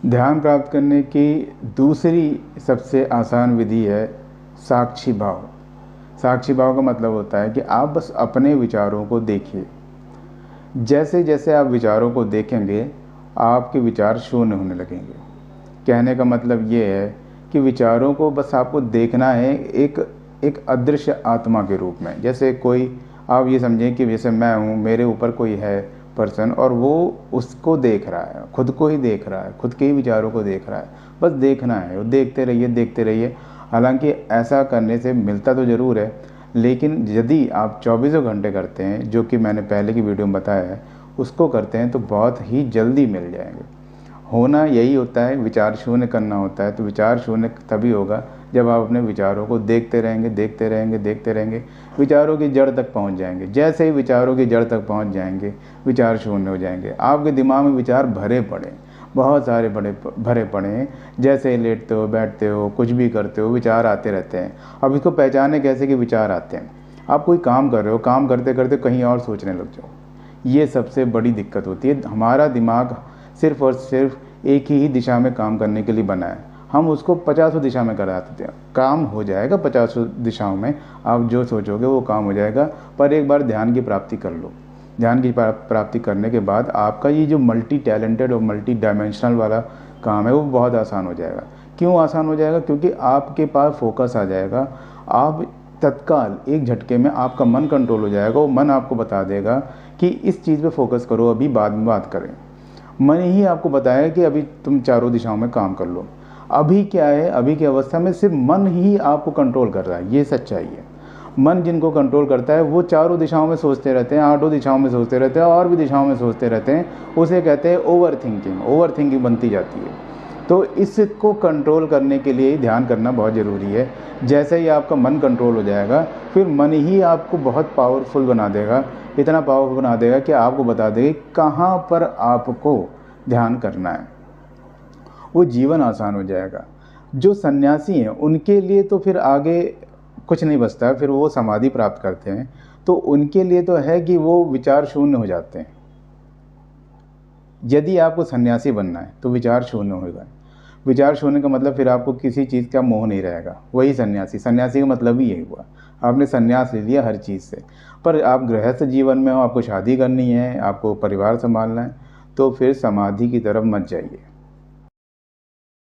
ध्यान प्राप्त करने की दूसरी सबसे आसान विधि है साक्षी भाव। साक्षी भाव का मतलब होता है कि आप बस अपने विचारों को देखिए। जैसे जैसे आप विचारों को देखेंगे आपके विचार शून्य होने लगेंगे। कहने का मतलब ये है कि विचारों को बस आपको देखना है एक अदृश्य आत्मा के रूप में। जैसे कोई, आप ये समझें कि जैसे मैं हूँ, मेरे ऊपर कोई है पर्सन और वो उसको देख रहा है, खुद को ही देख रहा है, खुद के ही विचारों को देख रहा है। बस देखना है, वो देखते रहिए देखते रहिए। हालांकि ऐसा करने से मिलता तो ज़रूर है, लेकिन यदि आप 24 घंटे करते हैं, जो कि मैंने पहले की वीडियो में बताया है, उसको करते हैं तो बहुत ही जल्दी मिल जाएंगे। होना यही होता है, विचार शून्य करना होता है। तो विचार शून्य तभी होगा जब आप अपने विचारों को देखते रहेंगे देखते रहेंगे देखते रहेंगे, विचारों की जड़ तक पहुंच जाएंगे। जैसे ही विचारों की जड़ तक पहुंच जाएंगे विचार शून्य हो जाएंगे। आपके दिमाग में विचार भरे पड़े, बहुत सारे भरे पड़े हैं। जैसे ही लेटते हो, बैठते हो, कुछ भी करते हो, विचार आते रहते हैं। अब इसको पहचाने कैसे कि विचार आते हैं? आप कोई काम कर रहे हो, काम करते करते कहीं और सोचने लग जाओ, ये सबसे बड़ी दिक्कत होती है। हमारा दिमाग सिर्फ और सिर्फ एक ही दिशा में काम करने के लिए बना है। हम उसको 50 दिशा में करा देते हैं। काम हो जाएगा 50 दिशाओं में, आप जो सोचोगे वो काम हो जाएगा। पर एक बार ध्यान की प्राप्ति कर लो। ध्यान की प्राप्ति करने के बाद आपका ये जो मल्टी टैलेंटेड और मल्टी डायमेंशनल वाला काम है वो बहुत आसान हो जाएगा। क्यों आसान हो जाएगा? क्योंकि आपके पास फोकस आ जाएगा। आप तत्काल एक झटके में आपका मन कंट्रोल हो जाएगा। वो मन आपको बता देगा कि इस चीज़ पे फोकस करो, अभी बाद में बात करें। मन ही आपको बताया कि अभी तुम चारों दिशाओं में काम कर लो। अभी क्या है, अभी की अवस्था में सिर्फ मन ही आपको कंट्रोल कर रहा है, ये सच्चाई है। मन जिनको कंट्रोल करता है वो चारों दिशाओं में सोचते रहते हैं, आठों दिशाओं में सोचते रहते हैं, और भी दिशाओं में सोचते रहते हैं। उसे कहते हैं ओवर थिंकिंग। ओवर थिंकिंग बनती जाती है। तो इसको कंट्रोल करने के लिए ध्यान करना बहुत ज़रूरी है। जैसे ही आपका मन कंट्रोल हो जाएगा, फिर मन ही आपको बहुत पावरफुल बना देगा। इतना पावरफुल बना देगा कि आपको बता देगा कहाँ पर आपको ध्यान करना है। वो जीवन आसान हो जाएगा। जो सन्यासी हैं उनके लिए तो फिर आगे कुछ नहीं बचता है, फिर वो समाधि प्राप्त करते हैं। तो उनके लिए तो है कि वो विचार शून्य हो जाते हैं। यदि आपको सन्यासी बनना है तो विचार शून्य होगा। विचार शून्य का मतलब फिर आपको किसी चीज़ का मोह नहीं रहेगा। वही सन्यासी, सन्यासी का मतलब ही यही हुआ, आपने सन्यास ले लिया हर चीज़ से। पर आप गृहस्थ जीवन में हो, आपको शादी करनी है, आपको परिवार संभालना है, तो फिर समाधि की तरफ मत जाइए।